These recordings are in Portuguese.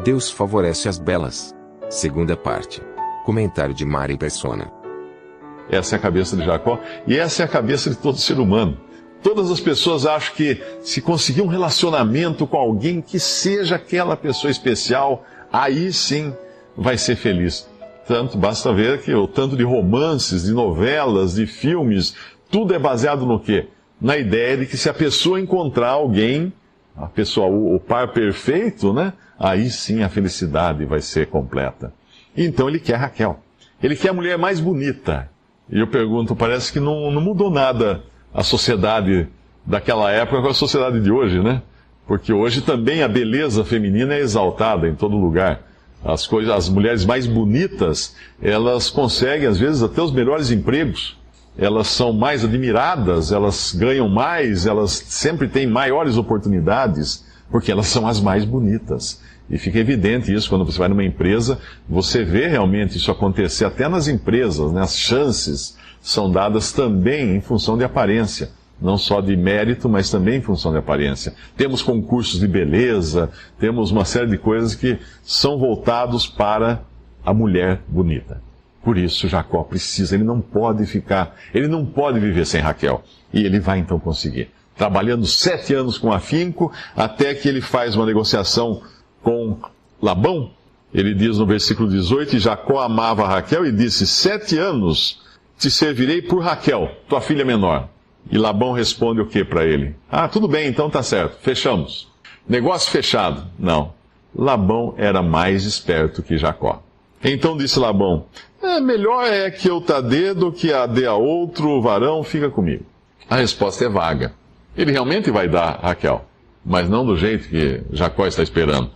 Deus favorece as belas. Segunda parte. Comentário de Mari Persona. Essa é a cabeça de Jacó e essa é a cabeça de todo ser humano. Todas as pessoas acham que se conseguir um relacionamento com alguém que seja aquela pessoa especial, aí sim vai ser feliz. Basta ver que o tanto de romances, de novelas, de filmes, tudo é baseado no quê? Na ideia de que se a pessoa encontrar alguém, a pessoa, o par perfeito, né? Aí sim a felicidade vai ser completa. Então ele quer Raquel. Ele quer a mulher mais bonita. E eu pergunto, parece que não mudou nada a sociedade daquela época com a sociedade de hoje, né? Porque hoje também a beleza feminina é exaltada em todo lugar. As mulheres mais bonitas, elas conseguem às vezes até os melhores empregos. Elas são mais admiradas, elas ganham mais, elas sempre têm maiores oportunidades, porque elas são as mais bonitas. E fica evidente isso quando você vai numa empresa, você vê realmente isso acontecer até nas empresas, né? As chances são dadas também em função de aparência, não só de mérito, mas também em função de aparência. Temos concursos de beleza, temos uma série de coisas que são voltados para a mulher bonita. Por isso Jacó precisa, ele não pode viver sem Raquel. E ele vai então conseguir. Trabalhando 7 anos com afinco, até que ele faz uma negociação com Labão. Ele diz no versículo 18, e Jacó amava Raquel e disse, 7 anos te servirei por Raquel, tua filha menor. E Labão responde o que para ele? Ah, tudo bem, então tá certo, fechamos. Negócio fechado. Não. Labão era mais esperto que Jacó. Então disse Labão, melhor é que eu te dê do que a dê a outro varão, fica comigo. A resposta é vaga. Ele realmente vai dar Raquel, mas não do jeito que Jacó está esperando.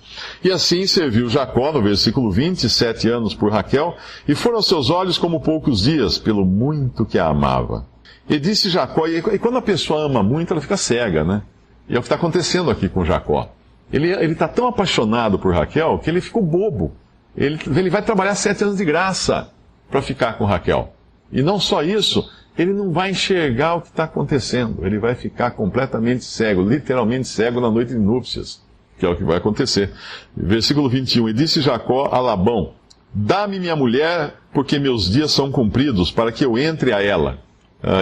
E assim serviu Jacó, no versículo 20, 7 anos por Raquel, e foram seus olhos como poucos dias, pelo muito que a amava. E disse Jacó, e quando a pessoa ama muito, ela fica cega, né? E é o que está acontecendo aqui com Jacó. Ele está tão apaixonado por Raquel que ele ficou bobo. Ele vai trabalhar 7 anos de graça para ficar com Raquel. E não só isso, ele não vai enxergar o que está acontecendo. Ele vai ficar completamente cego, literalmente cego na noite de núpcias, que é o que vai acontecer. Versículo 21, e disse Jacó a Labão, dá-me minha mulher, porque meus dias são cumpridos, para que eu entre a ela.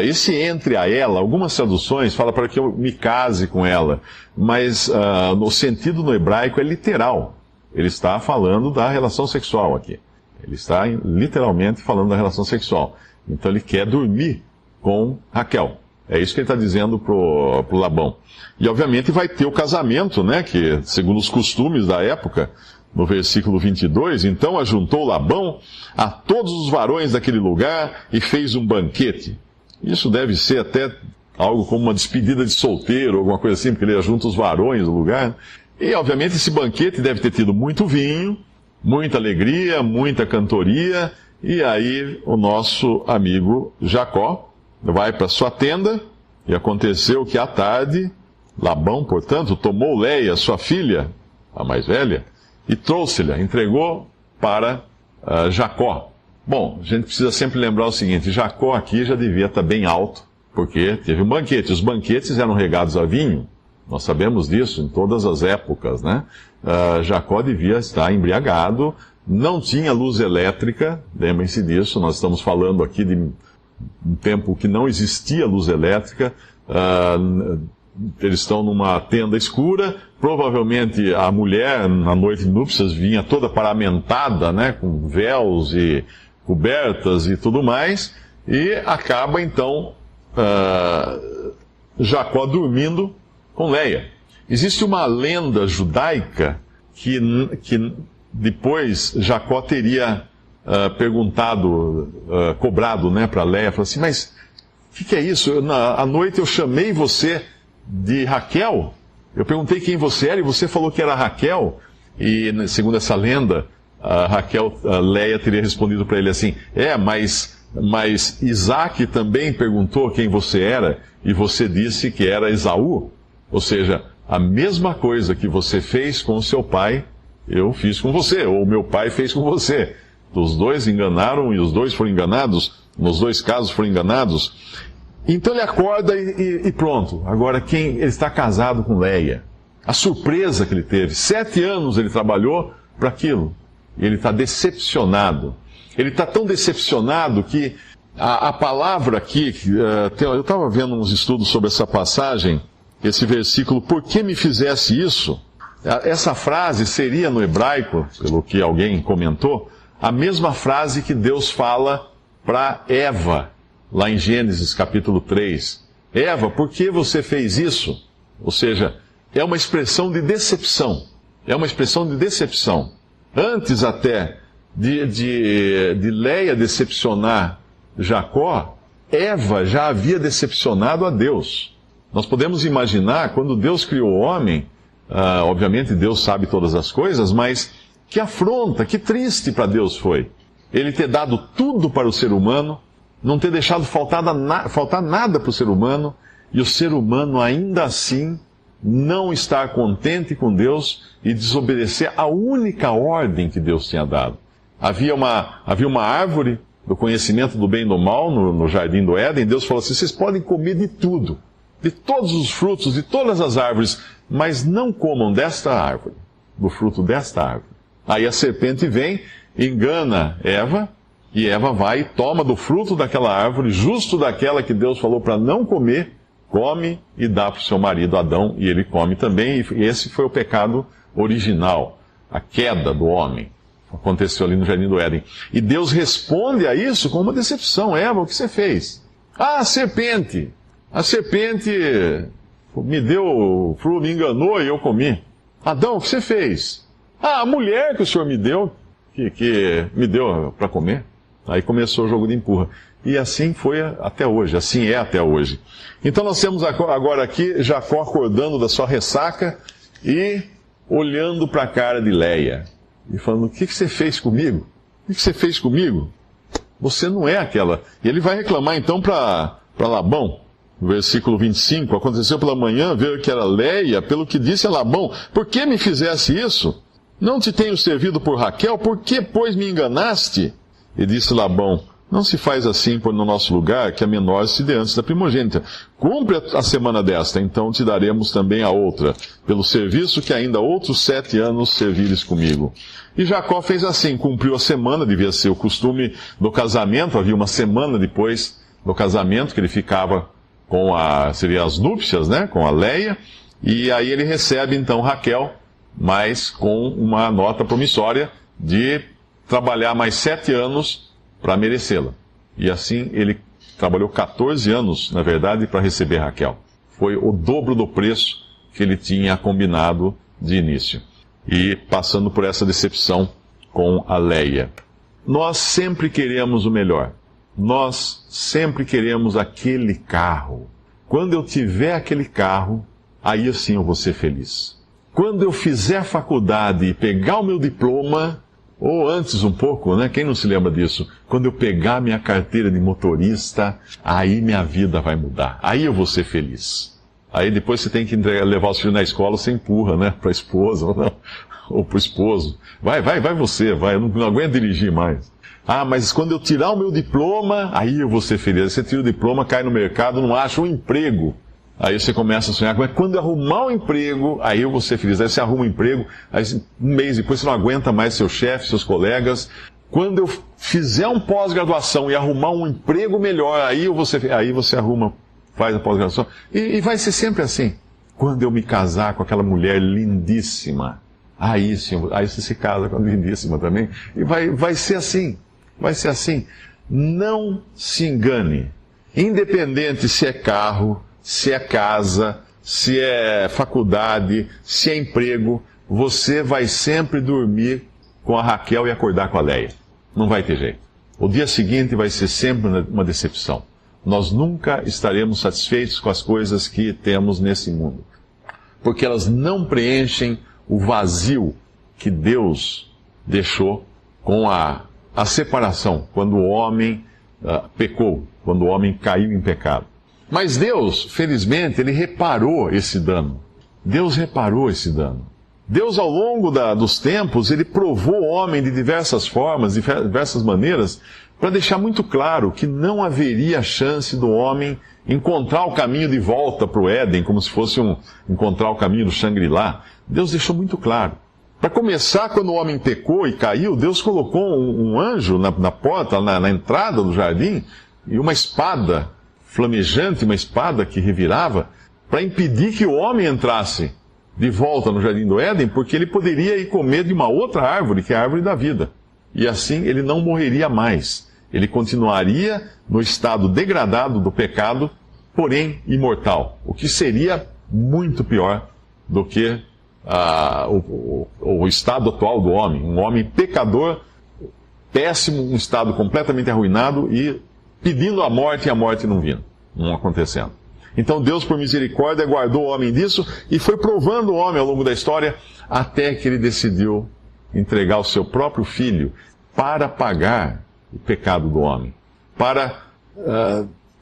Esse entre a ela, algumas traduções falam para que eu me case com ela, mas no sentido no hebraico é literal. Ele está falando da relação sexual aqui. Ele está literalmente falando da relação sexual. Então ele quer dormir com Raquel. É isso que ele está dizendo pro Labão. E obviamente vai ter o casamento, né? Que segundo os costumes da época, no versículo 22, então ajuntou Labão a todos os varões daquele lugar e fez um banquete. Isso deve ser até algo como uma despedida de solteiro, alguma coisa assim, porque ele ajunta os varões do lugar. E obviamente esse banquete deve ter tido muito vinho, muita alegria, muita cantoria. E aí o nosso amigo Jacó vai para sua tenda, e aconteceu que à tarde, Labão, portanto, tomou Leia, sua filha, a mais velha, e trouxe-lhe, entregou para Jacó. Bom, a gente precisa sempre lembrar o seguinte, Jacó aqui já devia estar bem alto, porque teve um banquete. Os banquetes eram regados a vinho, nós sabemos disso em todas as épocas, né? Jacó devia estar embriagado, não tinha luz elétrica, lembrem-se disso, nós estamos falando aqui de um tempo que não existia luz elétrica, eles estão numa tenda escura, provavelmente a mulher, na noite de núpcias, vinha toda paramentada, né, com véus e cobertas e tudo mais, e acaba então Jacó dormindo com Leia. Existe uma lenda judaica que depois Jacó teria cobrado, né, para Leia, falou assim, mas o que é isso? À noite eu chamei você de Raquel, eu perguntei quem você era e você falou que era Raquel, e segundo essa lenda, Leia teria respondido para ele assim, mas Isaac também perguntou quem você era e você disse que era Esaú, ou seja, a mesma coisa que você fez com o seu pai, eu fiz com você, ou meu pai fez com você. Os dois enganaram e os dois foram enganados, nos dois casos foram enganados. Então ele acorda e pronto. Agora ele está casado com Leia. A surpresa que ele teve, 7 anos ele trabalhou para aquilo. Ele está decepcionado. Ele está tão decepcionado que a palavra aqui, eu estava vendo uns estudos sobre essa passagem, esse versículo, por que me fizesse isso? Essa frase seria no hebraico, pelo que alguém comentou, a mesma frase que Deus fala para Eva, lá em Gênesis capítulo 3. Eva, por que você fez isso? Ou seja, é uma expressão de decepção. É uma expressão de decepção. Antes até de Leia decepcionar Jacó, Eva já havia decepcionado a Deus. Nós podemos imaginar, quando Deus criou o homem, obviamente Deus sabe todas as coisas, mas que afronta, que triste para Deus foi. Ele ter dado tudo para o ser humano, não ter deixado faltar nada para o ser humano, e o ser humano ainda assim não estar contente com Deus e desobedecer a única ordem que Deus tinha dado. Havia uma árvore do conhecimento do bem e do mal no jardim do Éden. Deus falou assim: vocês podem comer de tudo, de todos os frutos, de todas as árvores, mas não comam desta árvore, do fruto desta árvore. Aí a serpente vem, engana Eva, e Eva vai e toma do fruto daquela árvore, justo daquela que Deus falou para não comer, come e dá para o seu marido Adão, e ele come também, e esse foi o pecado original, a queda do homem. Aconteceu ali no Jardim do Éden. E Deus responde a isso com uma decepção. Eva, o que você fez? A serpente me deu fruto, me enganou e eu comi. Adão, o que você fez? A mulher que o Senhor me deu, que me deu para comer. Aí começou o jogo de empurra. E assim foi até hoje, assim é até hoje. Então nós temos agora aqui Jacó acordando da sua ressaca e olhando para a cara de Leia. E falando: o que você fez comigo? O que você fez comigo? Você não é aquela. E ele vai reclamar então para Labão. No versículo 25, aconteceu pela manhã, ver que era Leia, pelo que disse a Labão: por que me fizesse isso? Não te tenho servido por Raquel? Por que, pois, me enganaste? E disse Labão: não se faz assim no nosso lugar, que a menor se dê antes da primogênita. Cumpre a semana desta, então te daremos também a outra, pelo serviço que ainda outros 7 anos servires comigo. E Jacó fez assim, cumpriu a semana, devia ser o costume do casamento, havia uma semana depois do casamento, que ele ficava seria as núpcias, né, com a Leia, e aí ele recebe então Raquel, mas com uma nota promissória de trabalhar mais 7 anos para merecê-la. E assim ele trabalhou 14 anos, na verdade, para receber Raquel. Foi o dobro do preço que ele tinha combinado de início. E passando por essa decepção com a Leia. Nós sempre queremos o melhor. Nós sempre queremos aquele carro. Quando eu tiver aquele carro, aí sim eu vou ser feliz. Quando eu fizer faculdade e pegar o meu diploma, ou antes um pouco, né? Quem não se lembra disso? Quando eu pegar minha carteira de motorista, aí minha vida vai mudar. Aí eu vou ser feliz. Aí depois você tem que levar os filhos na escola, você empurra, né? Para a esposa ou para o esposo. Vai você, eu não aguento dirigir mais. Mas quando eu tirar o meu diploma, aí eu vou ser feliz. Aí você tira o diploma, cai no mercado, não acha um emprego. Aí você começa a sonhar, mas quando eu arrumar um emprego, aí eu vou ser feliz. Aí você arruma um emprego, aí um mês depois você não aguenta mais seu chefe, seus colegas. Quando eu fizer uma pós-graduação e arrumar um emprego melhor, aí você faz a pós-graduação. E vai ser sempre assim. Quando eu me casar com aquela mulher lindíssima, aí você se casa com a lindíssima também. E vai ser assim. Vai ser assim. Não se engane. Independente se é carro, se é casa, se é faculdade, se é emprego, você vai sempre dormir com a Raquel e acordar com a Leia. Não vai ter jeito. O dia seguinte vai ser sempre uma decepção. Nós nunca estaremos satisfeitos com as coisas que temos nesse mundo, porque elas não preenchem o vazio que Deus deixou com a separação, quando o homem pecou, quando o homem caiu em pecado. Mas Deus, felizmente, Ele reparou esse dano. Deus reparou esse dano. Deus, ao longo dos tempos, Ele provou o homem de diversas formas, de diversas maneiras, para deixar muito claro que não haveria chance do homem encontrar o caminho de volta para o Éden, como se fosse encontrar o caminho do Shangri-La. Deus deixou muito claro. Para começar, quando o homem pecou e caiu, Deus colocou um anjo na porta, na entrada do jardim, e uma espada flamejante, uma espada que revirava, para impedir que o homem entrasse de volta no jardim do Éden, porque ele poderia ir comer de uma outra árvore, que é a árvore da vida. E assim ele não morreria mais. Ele continuaria no estado degradado do pecado, porém imortal. O que seria muito pior do que o estado atual do homem. Um homem pecador, péssimo, um estado completamente arruinado e pedindo a morte e a morte não vindo, não acontecendo. Então Deus, por misericórdia, guardou o homem disso e foi provando o homem ao longo da história até que ele decidiu entregar o seu próprio filho para pagar o pecado do homem, para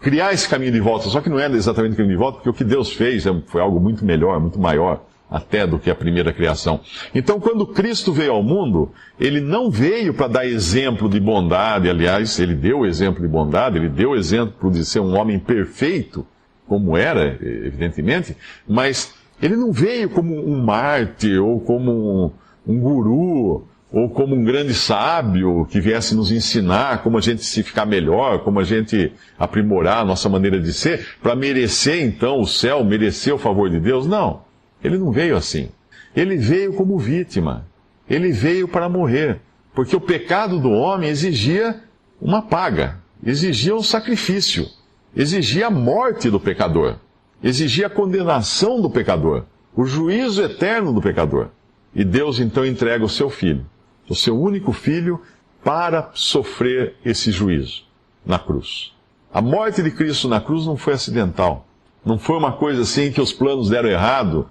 criar esse caminho de volta. Só que não é exatamente o caminho de volta, porque o que Deus fez foi algo muito melhor, muito maior até do que a primeira criação. Então, quando Cristo veio ao mundo, ele não veio para dar exemplo de bondade. Aliás, ele deu exemplo de bondade, ele deu exemplo de ser um homem perfeito, como era, evidentemente, mas ele não veio como um mártir, ou como um guru, ou como um grande sábio que viesse nos ensinar como a gente se ficar melhor, como a gente aprimorar a nossa maneira de ser, para merecer então o céu, merecer o favor de Deus. Não, ele não veio assim. Ele veio como vítima. Ele veio para morrer, porque o pecado do homem exigia uma paga, exigia um sacrifício, exigia a morte do pecador, exigia a condenação do pecador, o juízo eterno do pecador. E Deus então entrega o seu filho, o seu único filho, para sofrer esse juízo na cruz. A morte de Cristo na cruz não foi acidental. Não foi uma coisa assim que os planos deram errado.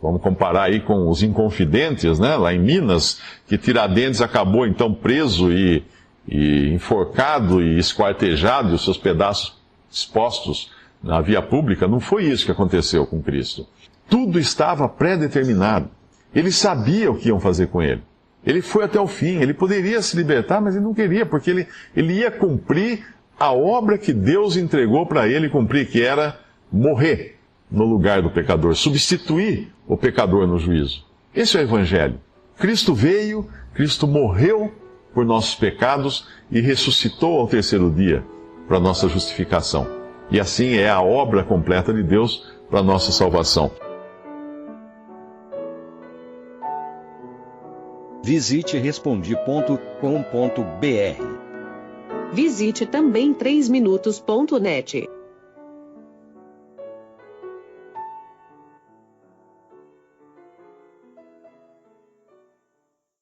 Vamos comparar aí com os Inconfidentes, né? Lá em Minas, que Tiradentes acabou então preso e enforcado e esquartejado, e os seus pedaços expostos na via pública. Não foi isso que aconteceu com Cristo. Tudo estava pré-determinado. Ele sabia o que iam fazer com ele. Ele foi até o fim. Ele poderia se libertar, mas ele não queria, porque ele ia cumprir a obra que Deus entregou para ele cumprir, que era morrer no lugar do pecador, substituir o pecador no juízo. Esse é o Evangelho. Cristo veio, Cristo morreu por nossos pecados e ressuscitou ao terceiro dia para nossa justificação. E assim é a obra completa de Deus para nossa salvação. Visite Respondi.com.br. Visite também 3minutos.net.